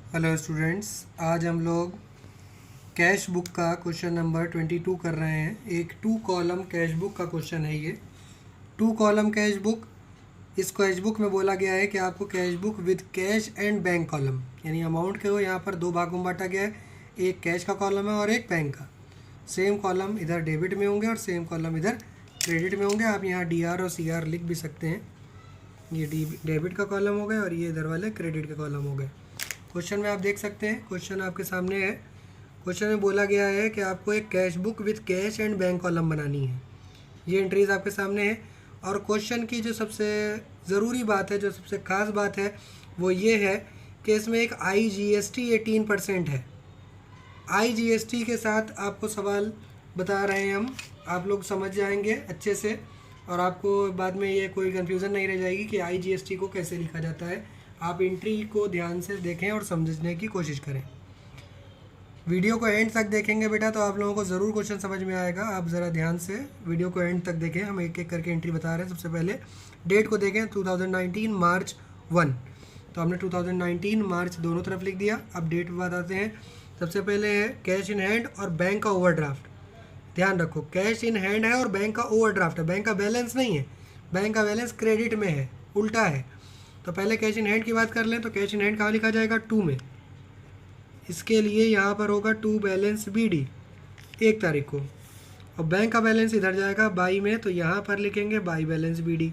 Hello students, आज हम लोग कैश बुक का क्वेश्चन नंबर 22 कर रहे हैं। एक 2 कॉलम कैश बुक का क्वेश्चन है ये। 2 कॉलम कैश बुक, इस कैश बुक में बोला गया है कि आपको cash book with cash and bank column, यानी अमाउंट को यहाँ पर 2 भागों में बांटा गया है। एक कैश का कॉलम है और एक बैंक का। सेम कॉलम इधर डेबिट में होंगे और सेम कॉलम इधर क्रेडिट में होंगे। आप यहाँ DR और CR लिख भी सकते हैं। ये डेबिट का कॉलम हो गया और ये इधर वाले क्रेडिट का कॉलम हो गए। क्वेश्चन में आप देख सकते हैं, क्वेश्चन आपके सामने है। क्वेश्चन में बोला गया है कि आपको एक cash book with cash and bank column बनानी है। ये एंट्रीज आपके सामने है। और क्वेश्चन की जो सबसे ज़रूरी बात है, जो सबसे ख़ास बात है, वो ये है कि इसमें एक IGST 18% है। IGST के साथ आपको सवाल बता रहे हैं हम, आप लोग समझ जाएंगे अच्छे से और आपको बाद में ये कोई कन्फ्यूज़न नहीं रह जाएगी कि IGST को कैसे लिखा जाता है। आप एंट्री को ध्यान से देखें और समझने की कोशिश करें। वीडियो को एंड तक देखेंगे बेटा तो आप लोगों को ज़रूर क्वेश्चन समझ में आएगा। आप ज़रा ध्यान से वीडियो को एंड तक देखें। हम एक एक करके एंट्री बता रहे हैं। सबसे पहले डेट को देखें, 2019 मार्च 1। तो हमने 2019 मार्च दोनों तरफ लिख दिया। अब डेट बताते हैं। सबसे पहले है कैश इन हैंड और बैंक का ओवरड्राफ्ट। ध्यान रखो, कैश इन हैंड है और बैंक का ओवरड्राफ्ट है। बैंक का बैलेंस नहीं है, बैंक का बैलेंस क्रेडिट में है, उल्टा है। तो पहले कैश इन हैंड की बात कर लें तो कैश इन हैंड कहाँ लिखा जाएगा? 2 में। इसके लिए यहाँ पर होगा 2 बैलेंस BD 1 तारीख को। और बैंक का बैलेंस इधर जाएगा बाई में, तो यहाँ पर लिखेंगे by balance BD।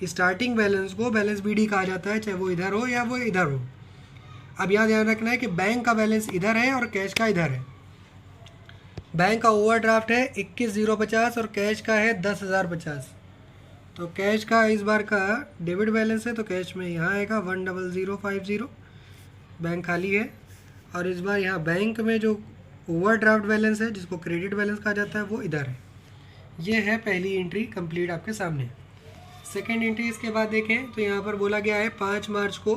Starting balance को बैलेंस BD कहा जाता है, चाहे वो इधर हो या वो इधर हो। अब यहाँ ध्यान रखना है कि बैंक का बैलेंस इधर है और कैश का इधर है। बैंक का ओवरड्राफ्ट है 21,050 और कैश का है 10,050। तो कैश का इस बार का डेबिट बैलेंस है तो कैश में यहाँ आएगा 100,050। बैंक खाली है। और इस बार यहाँ बैंक में जो ओवरड्राफ्ट बैलेंस है, जिसको क्रेडिट बैलेंस कहा जाता है, वो इधर है। ये है पहली एंट्री कंप्लीट आपके सामने। सेकेंड एंट्री इसके बाद देखें तो यहाँ पर बोला गया है 5 मार्च को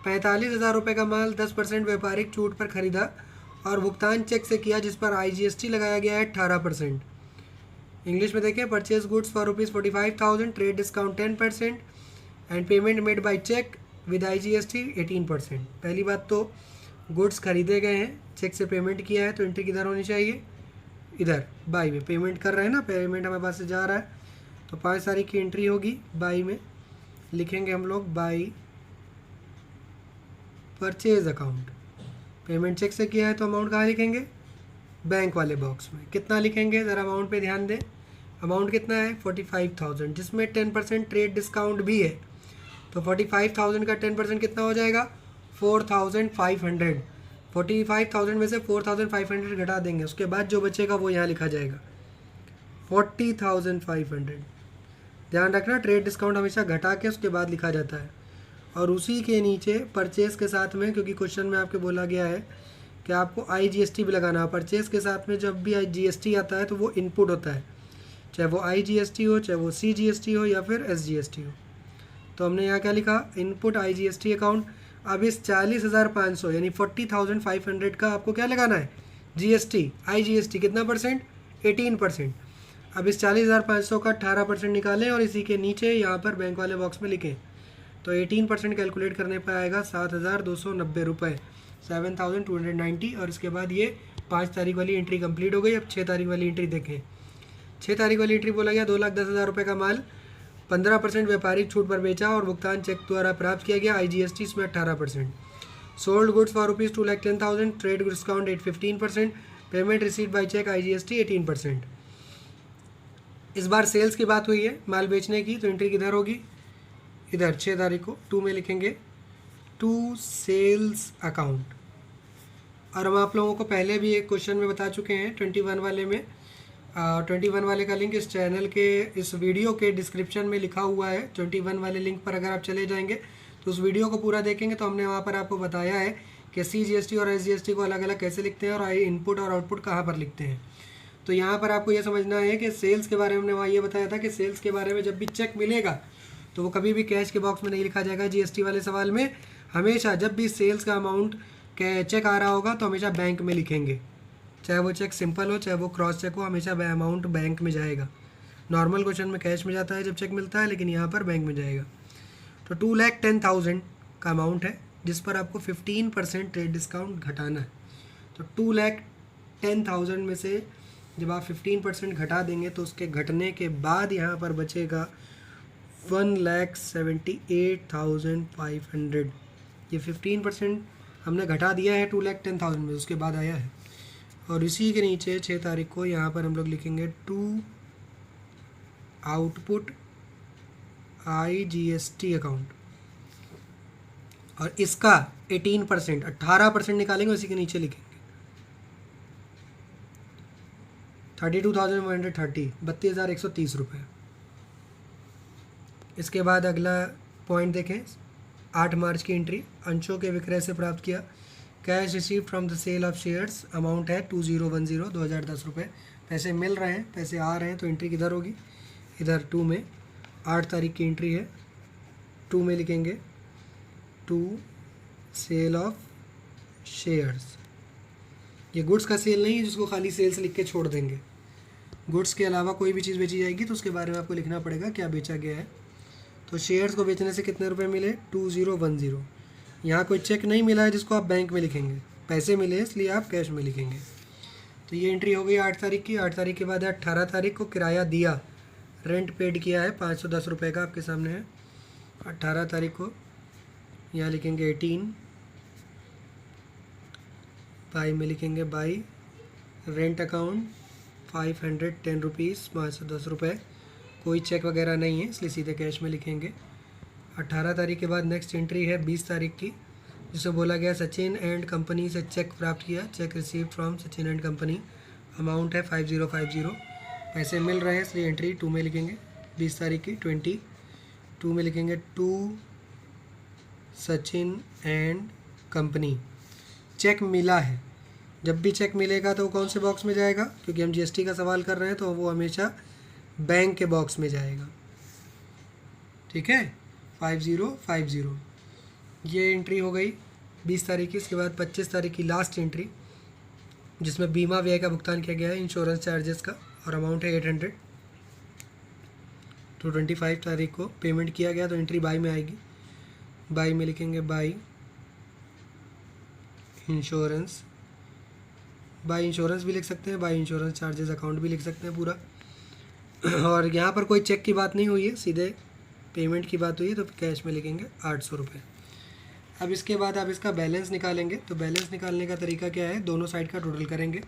45,000 रुपये का माल 10% व्यापारिक छूट पर खरीदा और भुगतान चेक से किया, जिस पर IGST लगाया गया है 18%। इंग्लिश में देखें, purchase goods for ₹45,000, trade discount 10% and payment made by cheque with IGST 18%। पहली बात तो गुड्स खरीदे गए हैं, चेक से पेमेंट किया है, तो एंट्री किधर होनी चाहिए? इधर बाई में। पेमेंट कर रहे हैं ना, पेमेंट हमारे पास से जा रहा है, तो 5 तारीख की एंट्री होगी। बाई में लिखेंगे हम लोग by purchase account. Payment cheque से किया है तो अमाउंट कहाँ लिखेंगे? बैंक वाले बॉक्स में। कितना लिखेंगे? ज़रा अमाउंट पे ध्यान दें। अमाउंट कितना है? 45,000, जिसमें 10% ट्रेड डिस्काउंट भी है। तो 45,000 का 10% कितना हो जाएगा? 4,500। 45,000 में से 4,500 घटा देंगे, उसके बाद जो बचेगा वो यहाँ लिखा जाएगा 40,500। ध्यान रखना, ट्रेड डिस्काउंट हमेशा घटा के उसके बाद लिखा जाता है। और उसी के नीचे परचेस के साथ में, क्योंकि क्वेश्चन में आपके बोला गया है कि आपको IGST भी लगाना है। परचेस के साथ में जब भी GST आता है तो वो इनपुट होता है, चाहे वो IGST हो, चाहे वो CGST हो या फिर SGST हो। तो हमने यहाँ क्या लिखा? Input IGST account. अब इस 40,500 यानी 40,500 का आपको क्या लगाना है? GST। IGST कितना परसेंट? 18%। अब इस 40,500 का 18% निकालें और इसी के नीचे यहाँ पर बैंक वाले बॉक्स में लिखें। तो 18% कैलकुलेट करने पर आएगा 7,290 रुपये, 7,290। और इसके बाद ये 5 तारीख वाली एंट्री कंप्लीट हो गई। अब 6 तारीख वाली एंट्री देखें। 6 तारीख वाली एंट्री बोला गया 2,10,000 रुपये का माल 15% व्यापारिक छूट पर बेचा और भुगतान चेक द्वारा प्राप्त किया गया। IGST इसमें 18%। Sold goods for ₹2,10,000, trade discount 15%, payment receive by cheque IGST 18%। इस बार सेल्स की बात हुई है, माल बेचने की, तो एंट्री किधर होगी? इधर 6 तारीख को 2 में लिखेंगे 2 सेल्स अकाउंट। और हम आप लोगों को पहले भी एक क्वेश्चन में बता चुके हैं 21 वाले में। 21 वाले का लिंक इस चैनल के, इस वीडियो के डिस्क्रिप्शन में लिखा हुआ है। 21 वाले लिंक पर अगर आप चले जाएंगे तो उस वीडियो को पूरा देखेंगे तो हमने वहाँ पर आपको बताया है कि CGST और SGST को अलग अलग कैसे लिखते हैं और इनपुट और आउटपुट कहाँ पर लिखते हैं। तो यहाँ पर आपको ये समझना है कि सेल्स के बारे में हमने वहाँ ये बताया था कि सेल्स के बारे में जब भी चेक मिलेगा तो वो कभी भी कैश के बॉक्स में नहीं लिखा जाएगा। GST वाले सवाल में हमेशा जब भी सेल्स का अमाउंट चेक आ रहा होगा तो हमेशा बैंक में लिखेंगे, चाहे वो चेक सिंपल हो चाहे वो क्रॉस चेक हो, हमेशा अमाउंट बैंक में जाएगा। नॉर्मल क्वेश्चन में कैश में जाता है जब चेक मिलता है, लेकिन यहाँ पर बैंक में जाएगा। तो 2,10,000 का अमाउंट है जिस पर आपको 15% ट्रेड डिस्काउंट घटाना है। तो 2,10,000 में से जब आप 15% घटा देंगे तो उसके घटने के बाद यहाँ पर बचेगा 1,78,500। ये 15% हमने घटा दिया है 2,10,000 में, उसके बाद आया है। और इसी के नीचे 6 तारीख को यहाँ पर हम लोग लिखेंगे टू आउटपुट IGST अकाउंट, और इसका 18% निकालेंगे, उसी के नीचे लिखेंगे 32,130, 32,130 रुपये। इसके बाद अगला पॉइंट देखें, 8 मार्च की एंट्री, अंशों के विक्रय से प्राप्त किया cash receive from the sale of shares, amount है 2010, 2010 रुपये। पैसे मिल रहे हैं, पैसे आ रहे हैं, तो एंट्री किधर होगी, इधर 2 में। 8 तारीख की एंट्री है, 2 में लिखेंगे टू सेल ऑफ शेयर्स। ये गुड्स का सेल नहीं है जिसको खाली सेल्स लिख के छोड़ देंगे। गुड्स के अलावा कोई भी चीज़ बेची जाएगी तो उसके बारे में आपको लिखना पड़ेगा क्या बेचा गया है। तो शेयर्स को बेचने से कितने रुपए मिले, 2010। यहाँ कोई चेक नहीं मिला है जिसको आप बैंक में लिखेंगे, पैसे मिले इसलिए आप कैश में लिखेंगे। तो ये एंट्री हो गई 8 तारीख की। 8 तारीख के बाद 18 तारीख को किराया दिया, रेंट पेड किया है 510 रुपये का, आपके सामने है। 18 तारीख को यहाँ लिखेंगे 18, बाई में लिखेंगे बाई, रेंट अकाउंट 510 रुपीज़, 510 रुपये। कोई चेक वगैरह नहीं है इसलिए सीधे कैश में लिखेंगे। 18 तारीख के बाद नेक्स्ट एंट्री है 20 तारीख की, जिसे बोला गया सचिन एंड कंपनी से चेक प्राप्त किया, check receive from Sachin and company, amount है 5050। पैसे मिल रहे हैं इसलिए एंट्री 2 में लिखेंगे। 20 तारीख की 22 में लिखेंगे to Sachin and company, cheque मिला है। जब भी चेक मिलेगा तो वो कौन से बॉक्स में जाएगा, क्योंकि हम GST का सवाल कर रहे हैं तो वो हमेशा बैंक के बॉक्स में जाएगा। ठीक है, 5050 ये एंट्री हो गई 20 तारीख की। इसके बाद 25 तारीख की लास्ट एंट्री, जिसमें बीमा व्यय का भुगतान किया गया है, इंश्योरेंस चार्जेस का, और अमाउंट है 800। तो 25 तारीख को पेमेंट किया गया, तो एंट्री बाई में आएगी। बाई में लिखेंगे बाई इंश्योरेंस, बाई इंश्योरेंस भी लिख सकते हैं, बाई इंश्योरेंस चार्जेस अकाउंट भी लिख सकते हैं पूरा। और यहाँ पर कोई चेक की बात नहीं हुई है, सीधे पेमेंट की बात हुई है, तो कैश में लिखेंगे 800 रुपये। अब इसके बाद आप इसका बैलेंस निकालेंगे। तो बैलेंस निकालने का तरीका क्या है, दोनों साइड का टोटल करेंगे,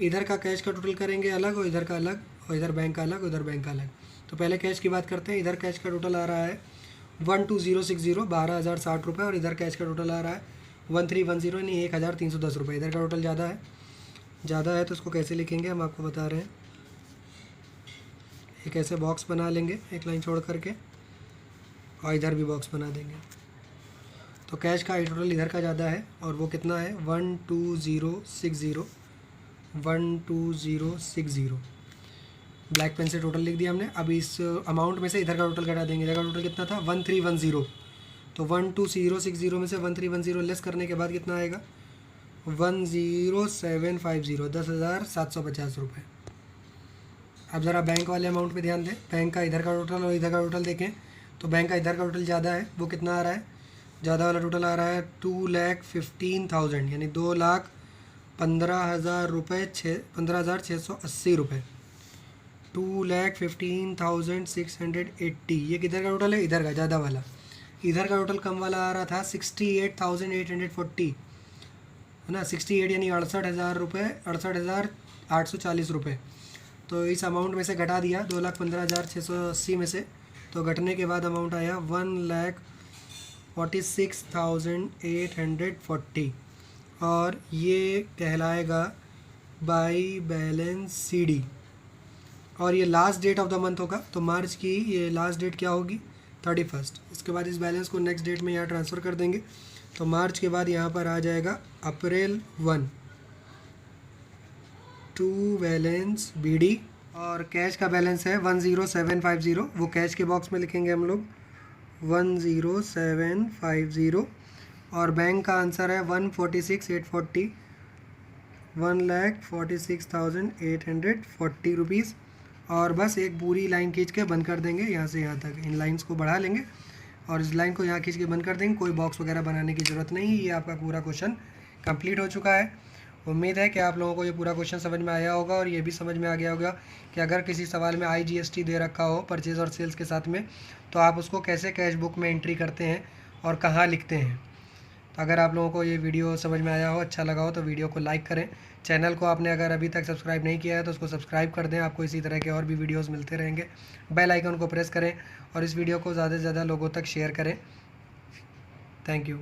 इधर का कैश का टोटल करेंगे अलग, और इधर का अलग, और इधर बैंक का अलग, उधर बैंक का अलग। तो पहले कैश की बात करते हैं। इधर कैश का टोटल आ रहा है 12060, 12,060 रुपये, और इधर कैश का टोटल आ रहा है 1310, यानी 1,310 रुपये। इधर का टोटल ज़्यादा है तो उसको कैसे लिखेंगे हम आपको बता रहे हैं। एक ऐसे बॉक्स बना लेंगे एक लाइन छोड़ करके, और इधर भी बॉक्स बना देंगे। तो कैश का टोटल इधर का ज़्यादा है, और वो कितना है 12060, 12060। ब्लैक पेन से टोटल लिख दिया हमने। अब इस अमाउंट में से इधर का टोटल घटा देंगे। इधर का टोटल कितना था 1310, तो 12060 में से 1310 लेस करने के बाद कितना आएगा 10750, 10,750 रुपये। अब ज़रा बैंक वाले अमाउंट पे ध्यान दें। बैंक का इधर का टोटल और इधर का टोटल देखें तो बैंक का इधर का टोटल ज़्यादा है, वो कितना आ रहा है, ज़्यादा वाला टोटल आ रहा है 2,15,000, यानी 2,15,000 रुपये, 15,680 रुपये, 2,15,680। ये किधर का टोटल है, इधर का ज़्यादा वाला। इधर का टोटल कम वाला आ रहा था 68,840, है ना, 68 यानी 68,000 रुपये, 68,840 रुपये। तो इस अमाउंट में से घटा दिया 2,15,680 में से, तो घटने के बाद अमाउंट आया 1,46,840, और ये कहलाएगा बाई बैलेंस CD। और ये last date of the month होगा, तो मार्च की ये लास्ट डेट क्या होगी 31। इसके बाद इस बैलेंस को नेक्स्ट डेट में यहाँ ट्रांसफ़र कर देंगे। तो मार्च के बाद यहाँ पर आ जाएगा अप्रैल 1 टू बैलेंस BD, और कैश का बैलेंस है 10750, वो कैश के बॉक्स में लिखेंगे हम लोग 10750, और बैंक का आंसर है 146,840, 1,46,840 रुपीज़। और बस एक पूरी लाइन खींच के बंद कर देंगे यहाँ से यहाँ तक। इन लाइंस को बढ़ा लेंगे, और इस लाइन को यहाँ खींच के बंद कर देंगे, कोई बॉक्स वगैरह बनाने की ज़रूरत नहीं। ये आपका पूरा क्वेश्चन कंप्लीट हो चुका है। उम्मीद है कि आप लोगों को ये पूरा क्वेश्चन समझ में आया होगा और ये भी समझ में आ गया होगा कि अगर किसी सवाल में IGST दे रखा हो परचेज़ और सेल्स के साथ में, तो आप उसको कैसे कैश बुक में एंट्री करते हैं और कहाँ लिखते हैं। तो अगर आप लोगों को ये वीडियो समझ में आया हो, अच्छा लगा हो, तो वीडियो को लाइक करें। चैनल को आपने अगर अभी तक सब्सक्राइब नहीं किया है तो उसको सब्सक्राइब कर दें, आपको इसी तरह के और भी वीडियोस मिलते रहेंगे। बेल आइकन को प्रेस करें और इस वीडियो को ज़्यादा से ज़्यादा लोगों तक शेयर करें। Thank you.